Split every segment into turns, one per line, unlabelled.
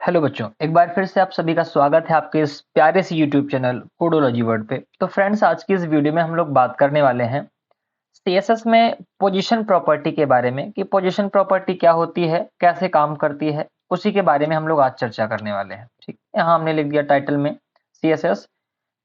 Hello बच्चों, एक बार फिर से आप सभी का स्वागत है आपके इस प्यारे से यूट्यूब चैनल कोडोलॉजी वर्ल्ड पे। तो फ्रेंड्स, आज की इस वीडियो में हम लोग बात करने वाले हैं सीएसएस में पोजीशन प्रॉपर्टी के बारे में कि पोजीशन प्रॉपर्टी क्या होती है, कैसे काम करती है, उसी के बारे में हम लोग आज चर्चा करने वाले हैं। ठीक, यहाँ हमने लिख दिया टाइटल में सीएसएस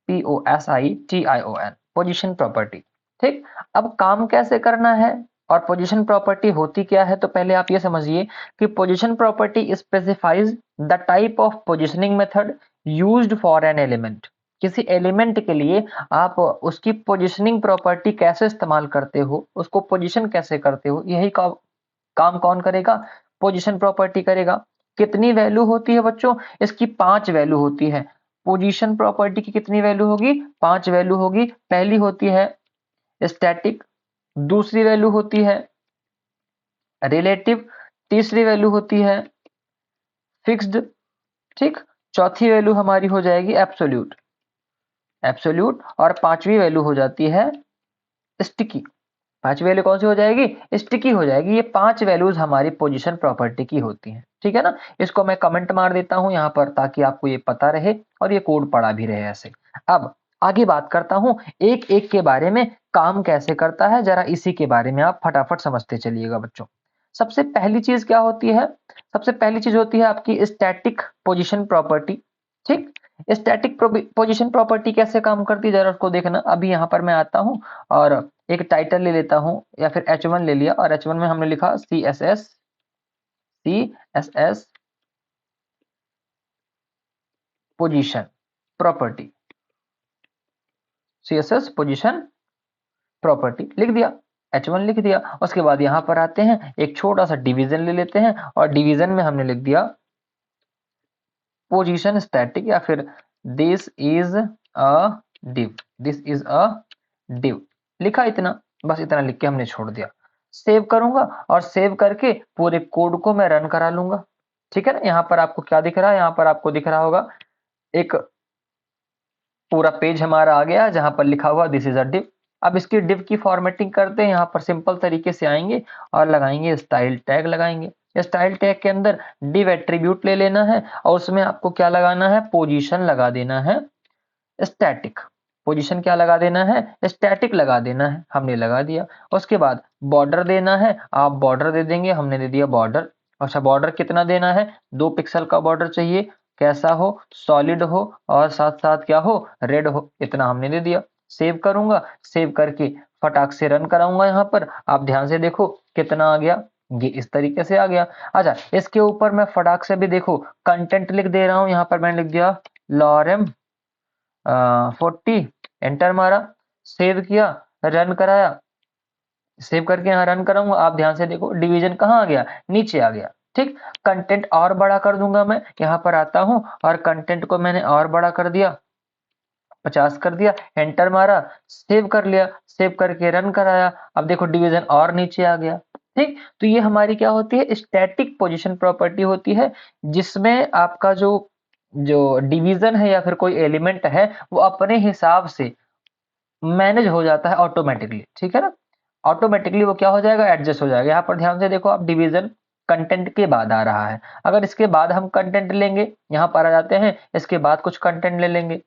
POSITION पोजीशन प्रॉपर्टी। ठीक, अब काम कैसे करना है और पोजीशन प्रॉपर्टी होती क्या है, तो पहले आप ये समझिए कि position property specifies the type of positioning method used for an element. किसी एलिमेंट के लिए आप उसकी पोजीशनिंग प्रॉपर्टी कैसे इस्तेमाल करते हो, उसको पोजीशन कैसे करते हो, यही काम कौन करेगा? पोजीशन प्रॉपर्टी करेगा। कितनी वैल्यू होती है बच्चों? इसकी 5 वैल्यू होती है। पोजीशन प्रॉपर्टी की कितनी वैल्यू होगी? 5 वैल्यू होगी। पहली होती है स्टैटिक, दूसरी वैल्यू होती है रिलेटिव, तीसरी वैल्यू होती है फिक्स्ड। ठीक, चौथी वैल्यू हमारी हो जाएगी एब्सोल्यूट एब्सोल्यूट और पांचवी वैल्यू हो जाती है स्टिकी। पांचवी वैल्यू कौन सी हो जाएगी? स्टिकी हो जाएगी। ये 5 वैल्यूज हमारी पोजीशन प्रॉपर्टी की होती हैं। ठीक है ना? इसको मैं कमेंट मार देता हूं यहाँ पर ताकि आपको ये पता रहे और ये कोड पढ़ा भी रहे ऐसे। अब आगे बात करता हूं एक एक के बारे में, काम कैसे करता है जरा इसी के बारे में आप फटाफट समझते चलिएगा बच्चों। सबसे पहली चीज क्या होती है? सबसे पहली चीज होती है आपकी स्टैटिक पोजीशन प्रॉपर्टी। ठीक, स्टैटिक पोजीशन प्रॉपर्टी कैसे काम करती है जरा उसको देखना। अभी यहाँ पर मैं आता हूँ और एक टाइटल ले लेता हूँ या फिर H1 ले लिया और H1 में हमने लिखा CSS position property. CSS position property लिख दिया, H1 लिख दिया। उसके बाद यहाँ पर आते हैं, एक छोटा सा डिवीजन ले लेते हैं और डिवीजन में हमने लिख दिया पोजीशन स्टैटिक या फिर this is a div। This is a div लिखा, इतना बस, इतना लिख के हमने छोड़ दिया। सेव करूंगा और सेव करके पूरे कोड को मैं रन करा लूंगा। ठीक है ना? यहाँ पर आपको क्या दिख रहा है? यहाँ पर आपको दिख रहा होगा एक पूरा पेज हमारा आ गया जहां पर लिखा हुआ दिस इज अ div। अब इसकी div की फॉर्मेटिंग करते हैं। यहाँ पर सिंपल तरीके से आएंगे और लगाएंगे स्टाइल टैग लगाएंगे। स्टाइल टैग के अंदर div एट्रीब्यूट ले लेना है और उसमें आपको क्या लगाना है? पोजीशन लगा देना है स्टैटिक। पोजीशन क्या लगा देना है? स्टैटिक लगा देना है। हमने लगा दिया। उसके बाद बॉर्डर देना है, आप बॉर्डर दे देंगे, हमने दे दिया बॉर्डर। अच्छा, बॉर्डर कितना देना है? 2 पिक्सल का बॉर्डर चाहिए। कैसा हो? सॉलिड हो और साथ साथ क्या हो? रेड हो। इतना हमने दे दिया। सेव करूंगा, सेव करके फटाक से रन कराऊंगा। यहाँ पर आप ध्यान से देखो कितना आ गया, ये इस तरीके से आ गया। अच्छा, इसके ऊपर मैं फटाक से भी देखो कंटेंट लिख दे रहा हूं। यहाँ पर मैंने लिख दिया लॉरेम 40, एंटर मारा, सेव किया, रन कराया। सेव करके यहाँ रन कराऊंगा, आप ध्यान से देखो डिवीजन कहाँ आ गया? नीचे आ गया। ठीक, कंटेंट और बड़ा कर दूंगा मैं। यहाँ पर आता हूँ और कंटेंट को मैंने और बड़ा कर दिया, 50 कर दिया, एंटर मारा, सेव कर लिया, सेव करके रन कराया। अब देखो डिवीजन और नीचे आ गया। ठीक, तो ये हमारी क्या होती है? स्टैटिक पोजीशन प्रॉपर्टी होती है, जिसमें आपका जो जो डिवीजन है या फिर कोई एलिमेंट है वो अपने हिसाब से मैनेज हो जाता है ऑटोमेटिकली। ठीक है ना? ऑटोमेटिकली वो क्या हो जाएगा? एडजस्ट हो जाएगा। यहाँ पर ध्यान से देखो आप, डिवीजन कंटेंट के बाद आ रहा है। अगर इसके बाद हम कंटेंट लेंगे, यहाँ पर आ जाते हैं, इसके बाद कुछ कंटेंट ले लेंगे।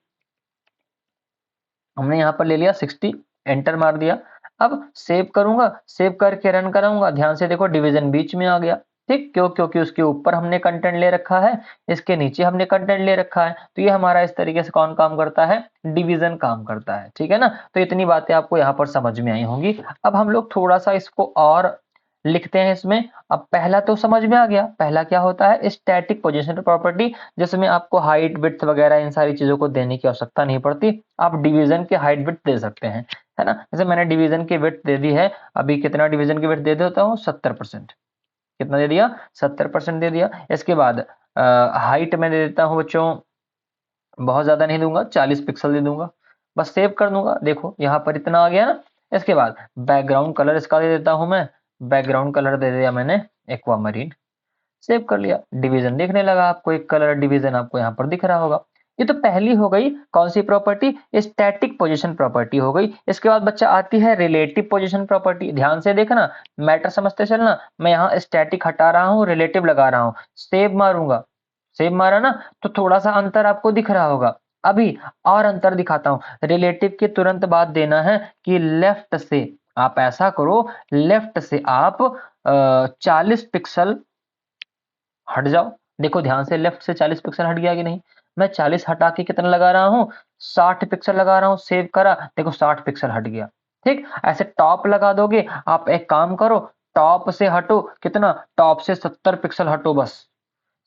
हमने यहाँ पर ले लिया 60, एंटर मार दिया। अब सेव करूंगा, सेव करके रन कराऊंगा। ध्यान से देखो डिवीजन बीच में आ गया। ठीक, क्यों? क्योंकि उसके ऊपर हमने कंटेंट ले रखा है, इसके नीचे हमने कंटेंट ले रखा है। तो ये हमारा इस तरीके से कौन काम करता है? डिवीजन काम करता है। ठीक है ना? तो इतनी बातें आपको यहाँ पर समझ में आई होंगी। अब हम लोग थोड़ा सा इसको और लिखते हैं इसमें। अब पहला तो समझ में आ गया, पहला क्या होता है? स्टैटिक पोजीशन प्रॉपर्टी, जिसमें आपको हाइट विड्थ वगैरह इन सारी चीजों को देने की आवश्यकता नहीं पड़ती। आप डिवीजन के हाइट विड्थ दे सकते हैं, है ना? जैसे मैंने डिवीजन की विड्थ दे दी है। अभी कितना डिवीजन की विड्थ दे देता हूँ? 70%। कितना दे दिया? 70% दे दिया। इसके बाद हाइट में दे देता हूँ बच्चों, बहुत ज्यादा नहीं दूंगा, 40 पिक्सल दे दूंगा। बस सेव कर दूंगा। देखो यहाँ पर इतना आ गया ना। इसके बाद बैकग्राउंड कलर इसका दे देता हूं मैं। बैकग्राउंड कलर दे दिया मैंने एक्वामरीन। सेव कर लिया, डिवीजन देखने लगा आपको, एक कलर डिवीजन आपको यहाँ पर दिख रहा होगा। ये तो पहली हो गई कौन सी प्रॉपर्टी? स्टैटिक पोजीशन प्रॉपर्टी हो गई। इसके बाद बच्चा आती है रिलेटिव पोजीशन प्रॉपर्टी। ध्यान से देखना, मैटर समझते चलना। मैं यहाँ स्टैटिक हटा रहा हूँ, रिलेटिव लगा रहा हूँ, सेव मारूंगा, सेव मारा ना, तो थोड़ा सा अंतर आपको दिख रहा होगा। अभी और अंतर दिखाता हूं, रिलेटिव के तुरंत बाद देना है कि लेफ्ट से आप ऐसा करो, लेफ्ट से आप 40 पिक्सल हट जाओ। देखो ध्यान से, लेफ्ट से 40 पिक्सल हट गया कि नहीं। मैं 40 हटा के कितना लगा रहा हूं, 60 पिक्सल लगा रहा हूं। सेव करा, देखो 60 पिक्सल हट गया। ठीक, ऐसे टॉप लगा दोगे। आप एक काम करो, टॉप से हटो, कितना, टॉप से 70 पिक्सल हटो बस।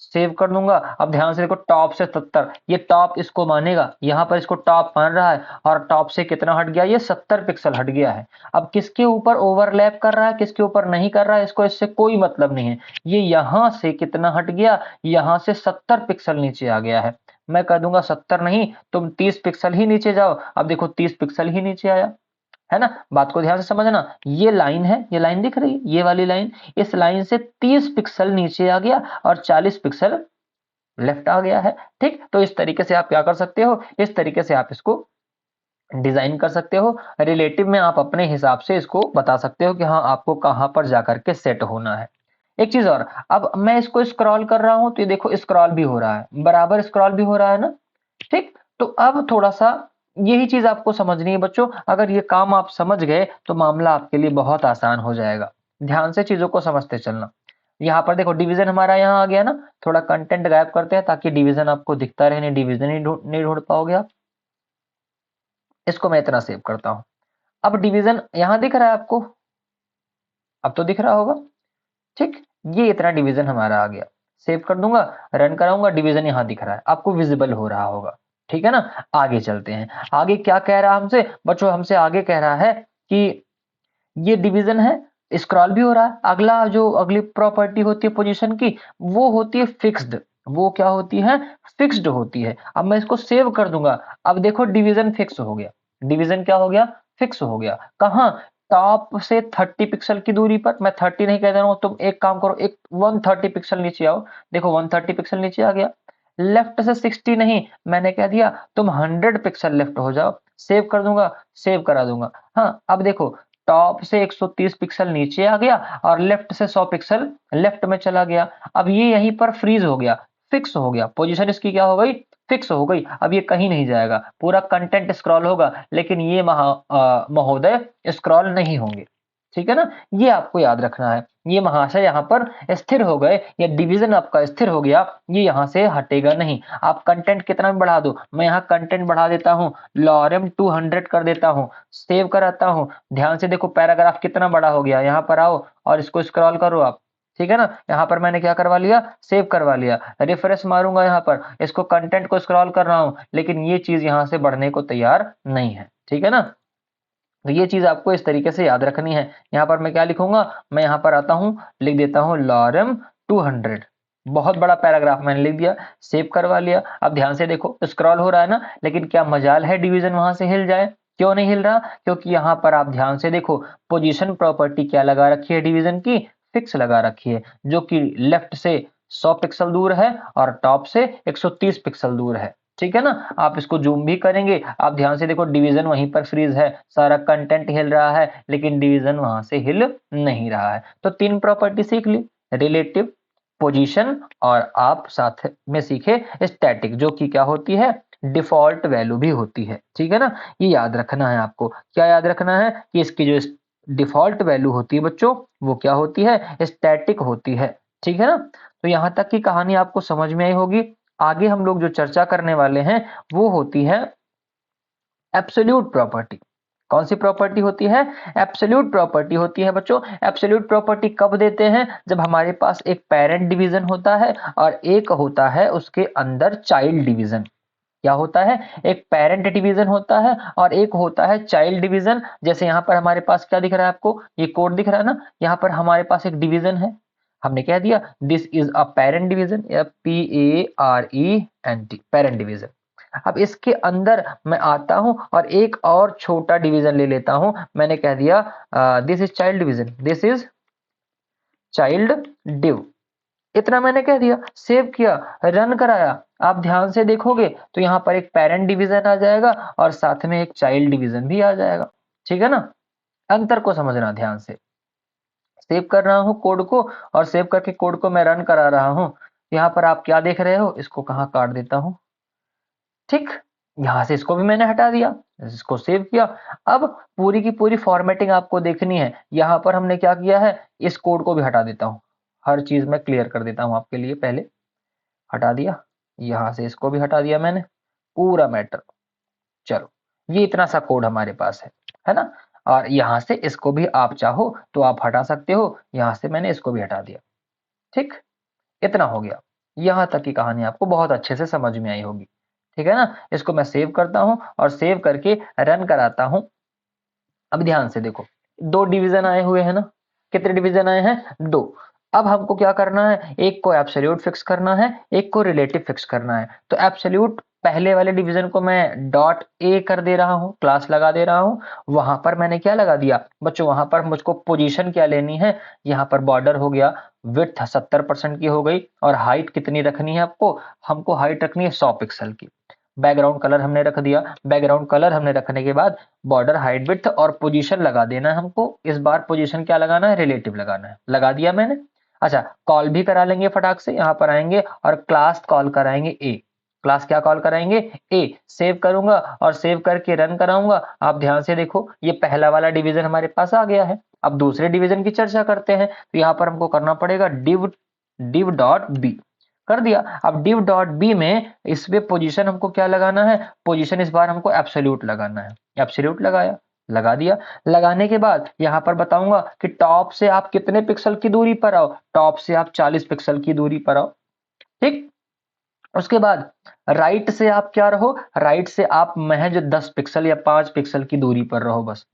सेव कर दूंगा। अब ध्यान से देखो, टॉप से 70, ये टॉप इसको मानेगा, यहां पर इसको टॉप मान रहा है, और टॉप से कितना हट गया, ये 70 पिक्सल हट गया है। अब किसके ऊपर ओवरलैप कर रहा है, किसके ऊपर नहीं कर रहा है, इसको इससे कोई मतलब नहीं है। ये यहां से कितना हट गया, यहां से 70 पिक्सल नीचे आ गया है। मैं कह दूंगा 70 नहीं, तुम 30 पिक्सल ही नीचे जाओ। अब देखो 30 पिक्सल ही नीचे आया है ना। बात को ध्यान से समझना, ये लाइन है, ये लाइन दिख रही है, ये वाली लाइन, इस लाइन से 30 पिक्सल नीचे आ गया और 40 पिक्सल लेफ्ट आ गया है। ठीक, तो इस तरीके से आप क्या कर सकते हो, इस तरीके से आप इसको डिजाइन कर सकते हो। रिलेटिव में आप अपने हिसाब से इसको बता सकते हो कि हाँ आपको कहां पर जाकर के सेट होना है। एक चीज और, अब मैं इसको स्क्रॉल कर रहा हूं तो ये देखो स्क्रॉल भी हो रहा है, बराबर स्क्रॉल भी हो रहा है ना। ठीक, तो अब थोड़ा सा यही चीज आपको समझनी है बच्चों। अगर ये काम आप समझ गए तो मामला आपके लिए बहुत आसान हो जाएगा। ध्यान से चीजों को समझते चलना। यहाँ पर देखो डिवीजन हमारा यहाँ आ गया ना। थोड़ा कंटेंट गायब करते हैं ताकि डिवीजन आपको दिखता रहे, नहीं डिवीजन ही नहीं ढूंढ पाओगे आप। इसको मैं इतना सेव करता हूँ। अब डिवीजन यहाँ दिख रहा है आपको, अब तो दिख रहा होगा। ठीक, ये इतना डिवीजन हमारा आ गया। सेव कर दूंगा, रन कराऊंगा, डिवीजन यहाँ दिख रहा है, आपको विजिबल हो रहा होगा। ठीक है ना। आगे चलते हैं। आगे क्या कह रहा है हमसे बच्चों, हमसे आगे कह रहा है कि ये डिवीजन है, स्क्रॉल भी हो रहा है। अगला जो अगली प्रॉपर्टी होती है पोजीशन की, वो होती है फिक्स्ड। वो क्या होती है, फिक्स्ड होती है। अब मैं इसको सेव कर दूंगा। अब देखो डिवीजन फिक्स हो गया, डिवीजन क्या हो गया, फिक्स हो गया। कहां, टॉप से 30 पिक्सल की दूरी पर। मैं 30 नहीं कह रहा हूं, तुम एक काम करो, एक 130 पिक्सल नीचे आओ। देखो 130 पिक्सल नीचे आ गया। लेफ्ट से 60 नहीं, मैंने कह दिया तुम 100 पिक्सल लेफ्ट हो जाओ। सेव कर दूंगा, सेव करा दूंगा। हाँ, अब देखो टॉप से 130 पिक्सल नीचे आ गया और लेफ्ट से 100 पिक्सल लेफ्ट में चला गया। अब ये यहीं पर फ्रीज हो गया, फिक्स हो गया। पोजीशन इसकी क्या हो गई, फिक्स हो गई। अब ये कहीं नहीं जाएगा, पूरा कंटेंट स्क्रॉल होगा, लेकिन ये महोदय स्क्रॉल नहीं होंगे। ठीक है ना, ये आपको याद रखना है। ये महाशय यहाँ पर स्थिर हो गए, या डिवीजन आपका स्थिर हो गया, ये यहाँ से हटेगा नहीं। आप कंटेंट कितना भी बढ़ा दो, मैं यहाँ कंटेंट बढ़ा देता हूँ, लॉरेम 200 कर देता हूँ, सेव कराता हूँ। ध्यान से देखो पैराग्राफ कितना बड़ा हो गया। यहाँ पर आओ और इसको स्क्रॉल करो आप। ठीक है ना, यहाँ पर मैंने क्या करवा लिया, सेव करवा लिया। रिफ्रेश मारूंगा यहाँ पर, इसको कंटेंट को स्क्रॉल कर रहा हूँ, लेकिन ये चीज यहाँ से बढ़ने को तैयार नहीं है। ठीक है ना, तो ये चीज आपको इस तरीके से याद रखनी है। यहाँ पर मैं क्या लिखूंगा, मैं यहाँ पर आता हूँ, लिख देता हूँ लॉरेम 200। बहुत बड़ा पैराग्राफ मैंने लिख दिया, सेव करवा लिया। अब ध्यान से देखो स्क्रॉल हो रहा है ना, लेकिन क्या मजाल है डिवीजन वहां से हिल जाए, क्यों नहीं हिल रहा, क्योंकि यहाँ पर आप ध्यान से देखो पोजीशन प्रॉपर्टी क्या लगा रखी है डिवीजन की, फिक्स लगा रखी है, जो कि लेफ्ट से 100 पिक्सल दूर है और टॉप से 130 पिक्सल दूर है। ठीक है ना, आप इसको जूम भी करेंगे, आप ध्यान से देखो डिवीजन वहीं पर फ्रीज है, सारा कंटेंट हिल रहा है, लेकिन डिवीजन वहां से हिल नहीं रहा है। तो 3 प्रॉपर्टी सीख ली, रिलेटिव, पोजीशन, और आप साथ में सीखे स्टैटिक, जो कि क्या होती है, डिफॉल्ट वैल्यू भी होती है। ठीक है ना, ये याद रखना है आपको। क्या याद रखना है कि इसकी जो डिफॉल्ट वैल्यू होती है बच्चों, वो क्या होती है, स्टैटिक होती है। ठीक है ना, तो यहां तक की कहानी आपको समझ में आई होगी। आगे हम लोग जो चर्चा करने वाले हैं वो होती है एब्सोल्यूट प्रॉपर्टी। कौन सी प्रॉपर्टी होती है, एब्सोल्यूट प्रॉपर्टी होती है बच्चों। एब्सोल्यूट प्रॉपर्टी कब देते हैं, जब हमारे पास एक पेरेंट डिवीजन होता है और एक होता है उसके अंदर चाइल्ड डिवीजन। क्या होता है, एक पेरेंट डिवीजन होता है और एक होता है चाइल्ड डिवीजन। जैसे यहाँ पर हमारे पास क्या दिख रहा है आपको, ये कोड दिख रहा है ना, यहाँ पर हमारे पास एक डिवीजन है, हमने कह दिया this is a parent division, या PARENT, पेरेंट डिवीजन। अब इसके अंदर मैं आता हूं और एक और छोटा डिवीजन ले लेता हूं, मैंने कह दिया this is child division, this is child div. इतना मैंने कह दिया, सेव किया, रन कराया। आप ध्यान से देखोगे तो यहाँ पर एक पेरेंट डिवीजन आ जाएगा और साथ में एक चाइल्ड डिवीजन भी आ जाएगा। ठीक है ना, अंतर को समझना ध्यान से। सेव कर रहा हूं कोड को, और सेव करके कोड को मैं रन करा रहा हूं। यहाँ पर आप क्या देख रहे हो, इसको कहाँ काट देता हूँ, ठीक, यहाँ से इसको भी मैंने हटा दिया, इसको सेव किया। अब पूरी की पूरी फॉर्मेटिंग आपको देखनी है, यहाँ पर हमने क्या किया है, इस कोड को भी हटा देता हूँ, हर चीज मैं क्लियर कर देता हूँ आपके लिए, पहले हटा दिया, यहाँ से इसको भी हटा दिया मैंने, पूरा मैटर। चलो, ये इतना सा कोड हमारे पास है ना, और यहाँ से इसको भी आप चाहो तो आप हटा सकते हो, यहाँ से मैंने इसको भी हटा दिया, ठीक, इतना हो गया। यहाँ तक की कहानी आपको बहुत अच्छे से समझ में आई होगी, ठीक है ना। इसको मैं सेव करता हूँ और सेव करके रन कराता हूँ। अब ध्यान से देखो, दो डिवीजन आए हुए हैं ना, कितने डिवीजन आए हैं, दो। अब हमको क्या करना है, एक को एब्सोल्यूट फिक्स करना है, एक को रिलेटिव फिक्स करना है। तो एब्सोल्यूट पहले वाले डिवीजन को मैं डॉट ए कर दे रहा हूँ, क्लास लगा दे रहा हूँ। वहां पर मैंने क्या लगा दिया बच्चों, वहां पर मुझको पोजीशन क्या लेनी है, यहाँ पर बॉर्डर हो गया, विड्थ 70% की हो गई, और हाइट कितनी रखनी है आपको, हमको हाइट रखनी है 100 पिक्सल की। बैकग्राउंड कलर हमने रख दिया, बैकग्राउंड कलर हमने रखने के बाद बॉर्डर, हाइट, विड्थ और पोजीशन लगा देना है हमको। इस बार पोजीशन क्या लगाना है, रिलेटिव लगाना है, लगा दिया मैंने। अच्छा, कॉल भी करा लेंगे फटाक से, यहाँ पर आएंगे और क्लास कॉल कराएंगे ए। क्लास क्या कॉल कराएंगे, ए। सेव करूंगा और सेव करके रन कराऊंगा। आप ध्यान से देखो, ये पहला वाला डिवीजन हमारे पास आ गया है। अब दूसरे डिवीजन की चर्चा करते हैं, तो यहाँ पर हमको करना पड़ेगा div div डॉट बी, कर दिया। अब div डॉट बी में इसमें पोजीशन हमको क्या लगाना है, पोजीशन इस बार हमको एब्सोल्यूट लगाना है, एब्सोल्यूट लगाया, लगा दिया। लगाने के बाद यहाँ पर बताऊंगा कि टॉप से आप कितने पिक्सल की दूरी पर आओ, टॉप से आप 40 पिक्सल की दूरी पर आओ, ठीक। उसके बाद राइट से आप क्या रहो, राइट से आप महज 10 पिक्सल या 5 पिक्सल की दूरी पर रहो, बस।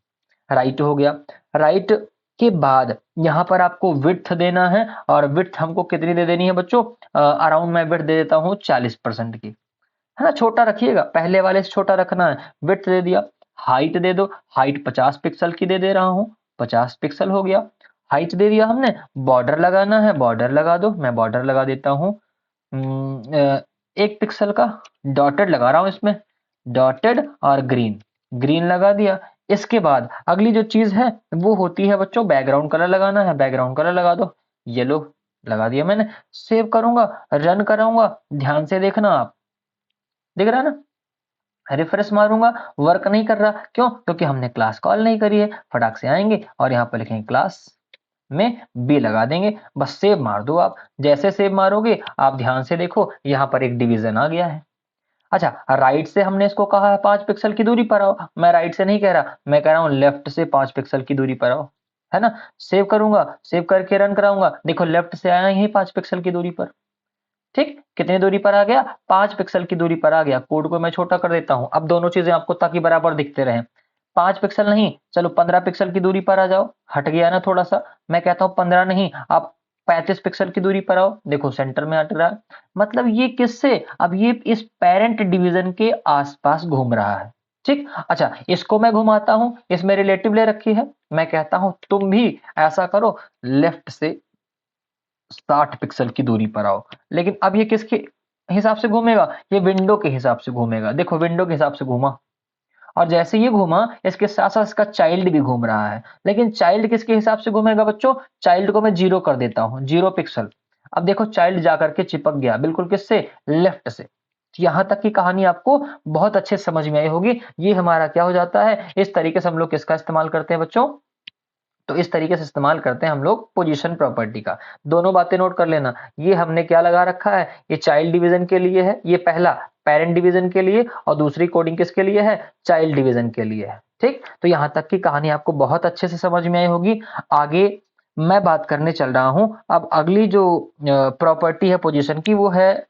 राइट हो गया। राइट के बाद यहाँ पर आपको विड्थ देना है, और विड्थ हमको कितनी दे देनी है बच्चों, अराउंड मैं विड्थ दे देता हूँ 40% की, है ना। छोटा रखिएगा, पहले वाले से छोटा रखना है। विड्थ दे दिया। हाइट दे दो, हाइट 50 पिक्सल की दे दे रहा हूँ, 50 पिक्सल हो गया। हाइट दे दिया हमने। बॉर्डर लगाना है, बॉर्डर लगा दो, मैं बॉर्डर लगा देता हूँ 1 पिक्सल का, डॉटेड लगा रहा हूं इसमें, डॉटेड और ग्रीन, ग्रीन लगा दिया। इसके बाद अगली जो चीज है वो होती है बच्चों, बैकग्राउंड कलर लगाना है, बैकग्राउंड कलर लगा दो, येलो लगा दिया मैंने। सेव करूंगा, रन कराऊंगा, ध्यान से देखना आप, दिख रहा है ना। रिफ्रेश मारूंगा, वर्क नहीं कर रहा, क्यों, क्योंकि हमने क्लास कॉल नहीं करी है। फटाक से आएंगे और यहाँ पर लिखेंगे क्लास में बी लगा देंगे, बस सेव मार दो आप। जैसे सेव मारोगे आप ध्यान से देखो, यहाँ पर एक डिवीजन आ गया है। अच्छा, राइट से हमने इसको कहा है 5 पिक्सल की दूरी पर आओ, मैं राइट से नहीं कह रहा, मैं कह रहा हूँ लेफ्ट से 5 पिक्सल की दूरी पर आओ, है ना। सेव करूंगा, सेव करके रन कराऊंगा, देखो लेफ्ट से आया ही 5 पिक्सल की दूरी पर, ठीक। कितनी दूरी पर आ गया, 5 पिक्सल की दूरी पर आ गया। कोड को मैं छोटा कर देता हूं, अब दोनों चीजें आपको ताकि बराबर दिखते रहे। 5 पिक्सल नहीं, चलो 15 पिक्सल की दूरी पर आ जाओ, हट गया ना थोड़ा सा। मैं कहता हूं 15 नहीं, आप 35 पिक्सल की दूरी पर आओ, देखो सेंटर में हट रहा है। मतलब ये किससे, अब ये इस पेरेंट डिवीजन के आसपास घूम रहा है, ठीक। अच्छा, इसको मैं घुमाता हूं, इसमें रिलेटिव ले रखी है, मैं कहता हूं तुम भी ऐसा करो, लेफ्ट से 60 पिक्सल की दूरी पर आओ। लेकिन अब ये किसके हिसाब से घूमेगा, ये विंडो के हिसाब से घूमेगा, देखो विंडो के हिसाब से घूमा। और जैसे ये घूमा, इसके साथ साथ इसका चाइल्ड भी घूम रहा है, लेकिन चाइल्ड किसके हिसाब से घूमेगा बच्चों, चाइल्ड को मैं 0 कर देता हूं, 0 पिक्सल। अब देखो चाइल्ड जाकर के चिपक गया बिल्कुल किससे, लेफ्ट से। यहां तक की कहानी आपको बहुत अच्छे से समझ में आई होगी। ये हमारा क्या हो जाता है, इस तरीके से हम लोग किसका इस्तेमाल करते हैं बच्चों, तो इस तरीके से इस्तेमाल करते हैं हम लोग पोजीशन प्रॉपर्टी का। दोनों बातें नोट कर लेना, ये हमने क्या लगा रखा है, ये चाइल्ड डिवीजन के लिए है, ये पहला पेरेंट डिवीजन के लिए, और दूसरी कोडिंग किसके लिए है, चाइल्ड डिवीजन के लिए है, ठीक। तो यहां तक की कहानी आपको बहुत अच्छे से समझ में आई होगी। आगे मैं बात करने चल रहा हूं, अब अगली जो प्रॉपर्टी है पोजीशन की, वो है,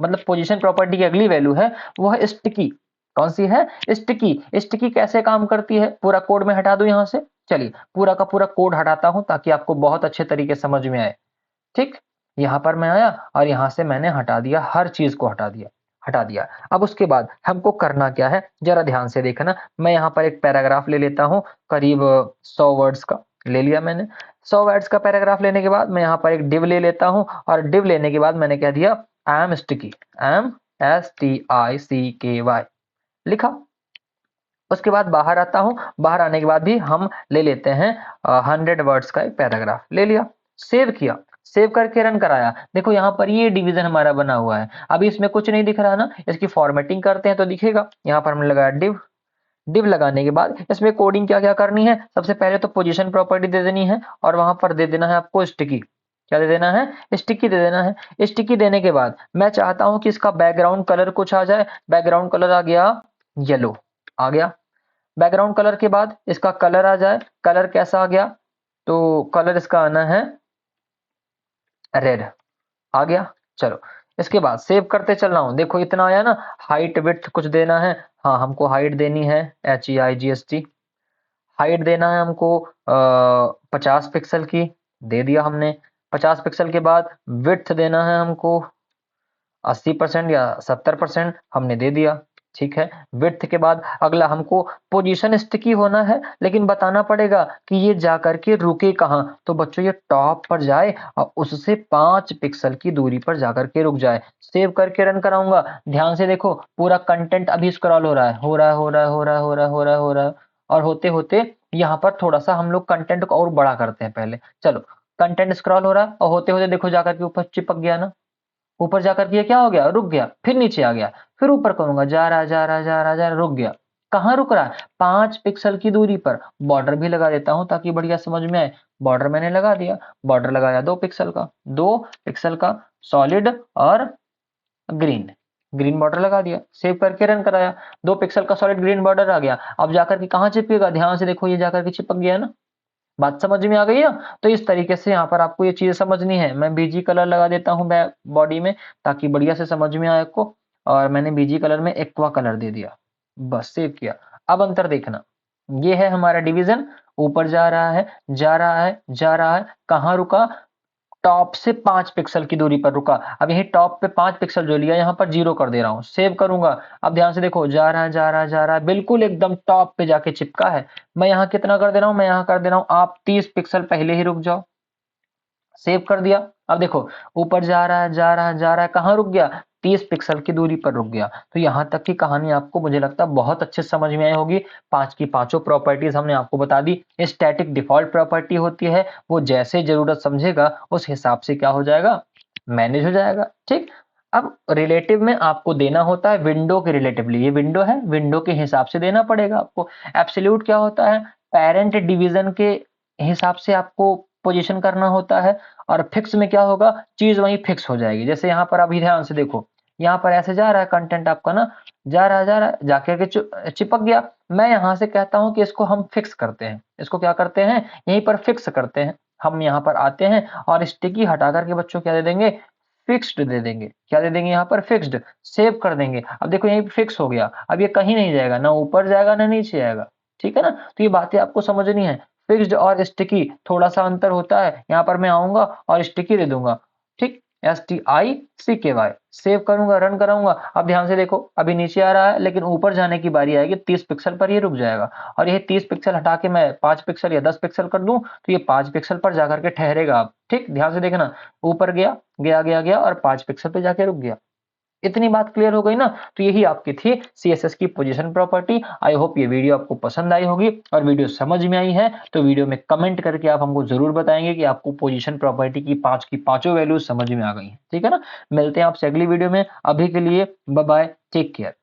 मतलब पोजीशन प्रॉपर्टी की अगली वैल्यू है वो है स्टिकी। कौन सी है, स्टिकी। स्टिकी कैसे काम करती है, पूरा कोड में हटा दो यहाँ से। चलिए पूरा का पूरा कोड हटाता हूं ताकि आपको बहुत अच्छे तरीके से समझ में आए, ठीक। यहाँ पर मैं आया और यहाँ से मैंने हटा दिया, हर चीज को हटा दिया, हटा दिया। अब उसके बाद हमको करना क्या है, जरा ध्यान से देखना। मैं यहाँ पर एक पैराग्राफ ले लेता हूँ, करीब 100 वर्ड्स का ले लिया मैंने। 100 वर्ड्स का पैराग्राफ लेने के बाद मैं यहाँ पर एक डिव ले लेता हूँ, और डिव लेने के बाद मैंने कह दिया I am sticky, am STICKY लिखा। उसके बाद बाहर आता हूं, बाहर आने के बाद भी हम ले लेते हैं 100 वर्ड्स का एक पैराग्राफ ले लिया, सेव किया। सेव करके रन कराया, देखो यहाँ पर ये डिवीजन हमारा बना हुआ है। अभी इसमें कुछ नहीं दिख रहा ना, इसकी फॉर्मेटिंग करते हैं तो दिखेगा। यहाँ पर हमने लगाया डिव, डिव लगाने के बाद इसमें कोडिंग क्या क्या करनी है, सबसे पहले तो पोजीशन प्रॉपर्टी दे देनी है और वहां पर दे देना है आपको स्टिकी। क्या दे देना है, स्टिकी दे देना है। स्टिकी देने के बाद मैं चाहता हूं कि इसका बैकग्राउंड कलर कुछ आ जाए, बैकग्राउंड कलर आ गया येलो, आ गया। बैकग्राउंड कलर के बाद इसका कलर आ जाए, कलर कैसा आ गया, तो कलर इसका आना है रेड, आ गया। चलो इसके बाद सेव करते चल रहा हूं, देखो इतना आया ना। हाइट विड्थ कुछ देना है, हाँ हमको हाइट देनी है HEIGST, हाइट देना है हमको 50 पिक्सल की, दे दिया हमने। 50 पिक्सल के बाद विड्थ देना है हमको 80% या 70%, हमने दे दिया, ठीक है। विड्थ के बाद अगला हमको पोजीशन स्टिकी होना है, लेकिन बताना पड़ेगा कि ये जा करके रुके कहाँ। तो बच्चों ये टॉप पर जाए और उससे 5 पिक्सल की दूरी पर जाकर के रुक जाए। सेव करके रन कराऊंगा, ध्यान से देखो पूरा कंटेंट अभी स्क्रॉल हो रहा है, हो रहा है, हो रहा है, हो रहा है, हो रहा है, हो रहा है, हो रहा है। और होते होते यहाँ पर थोड़ा सा हम लोग कंटेंट को और बड़ा करते हैं पहले। चलो कंटेंट स्क्रॉल हो रहा है और होते होते देखो जाकर के ऊपर चिपक गया ना, ऊपर जाकर के ये क्या हो गया, रुक गया, फिर नीचे आ गया, फिर ऊपर करूंगा, जा रहा जा रहा जा रहा जा रहा, रुक गया। कहाँ रुक रहा है, 5 पिक्सल की दूरी पर। बॉर्डर भी लगा देता हूं ताकि बढ़िया समझ में आए। बॉर्डर मैंने लगा दिया, बॉर्डर लगाया 2 पिक्सल का, 2 पिक्सल का सॉलिड और ग्रीन, ग्रीन बॉर्डर लगा दिया। सेव करके रन कराया, 2 पिक्सल का सॉलिड ग्रीन बॉर्डर आ गया। अब जाकर के कहाँ चिपकेगा, ध्यान से देखो, ये जाकर के चिपक गया ना। बात समझ में आ गई ना। तो इस तरीके से यहाँ पर आपको ये चीजें समझनी है। मैं बीजी कलर लगा देता हूँ बॉडी में ताकि बढ़िया से समझ में आए आपको। और मैंने बीजी कलर में एक्वा कलर दे दिया, बस सेव किया। अब अंतर देखना, ये है हमारा डिवीजन, ऊपर जा रहा है, जा रहा है, जा रहा है, कहाँ रुका, टॉप से 5 पिक्सल की दूरी पर रुका। अब यही टॉप पे 5 पिक्सल जो लिया यहाँ पर 0 कर दे रहा हूँ, सेव करूंगा। अब ध्यान से देखो, जा रहा है, जा रहा है, जा रहा है, बिल्कुल एकदम टॉप पे जाके चिपका है। मैं यहाँ कितना कर दे रहा हूँ, मैं यहाँ कर दे रहा हूँ, आप 30 पिक्सल पहले ही रुक जाओ। सेव कर दिया। अब देखो ऊपर जा रहा है, जा रहा है, जा रहा है, कहाँ रुक गया, 30 पिक्सल की दूरी पर रुक गया। तो यहाँ तक की कहानी आपको मुझे लगता है बहुत अच्छे से समझ में आई होगी। 5 की पांचों प्रॉपर्टीज हमने आपको बता दी। स्टैटिक डिफॉल्ट प्रॉपर्टी होती है, वो जैसे जरूरत समझेगा उस हिसाब से क्या हो जाएगा, मैनेज हो जाएगा, ठीक। अब रिलेटिव में आपको देना होता है विंडो के रिलेटिवली, ये विंडो है, विंडो के हिसाब से देना पड़ेगा आपको। एब्सोल्यूट क्या होता है, पेरेंट डिवीजन के हिसाब से आपको पोजीशन करना होता है। और फिक्स में क्या होगा, चीज वहीं फिक्स हो जाएगी। जैसे यहाँ पर अभी ध्यान से देखो, यहाँ पर ऐसे जा रहा है कंटेंट आपका ना, जा रहा है, जा रहा है, जाकर के चिपक गया। मैं यहाँ से कहता हूँ कि इसको हम फिक्स करते हैं, इसको क्या करते हैं, यहीं पर फिक्स करते हैं। हम यहाँ पर आते हैं और स्टिकी हटा करके बच्चों क्या दे देंगे, फिक्स्ड दे देंगे। क्या दे देंगे यहाँ पर, फिक्स्ड। सेव कर देंगे। अब देखो यहीं फिक्स हो गया, अब ये कहीं नहीं जाएगा, ना ऊपर जाएगा ना नीचे आएगा, ठीक है ना। तो ये बातें आपको समझनी है। फिक्स्ड और स्टिकी थोड़ा सा अंतर होता है, यहाँ पर मैं आऊंगा और स्टिकी दे दूंगा, ठीक। STICKY, सेव करूंगा, रन कराऊंगा। अब ध्यान से देखो, अभी नीचे आ रहा है लेकिन ऊपर जाने की बारी आएगी, 30 पिक्सल पर ये रुक जाएगा। और ये 30 पिक्सल हटा के मैं 5 पिक्सल या 10 पिक्सल कर दूं तो ये 5 पिक्सल पर जाकर के ठहरेगा। आप ठीक ध्यान से देखना, ऊपर गया, गया गया गया और 5 पिक्सल पे जाके रुक गया। इतनी बात क्लियर हो गई ना। तो यही आपकी थी CSS की पोजीशन प्रॉपर्टी। आई होप ये वीडियो आपको पसंद आई होगी, और वीडियो समझ में आई है तो वीडियो में कमेंट करके आप हमको जरूर बताएंगे कि आपको पोजीशन प्रॉपर्टी की पांचों वैल्यूज समझ में आ गई हैं, ठीक है ना। मिलते हैं आपसे अगली वीडियो में, अभी के लिए बाय बाय, टेक केयर।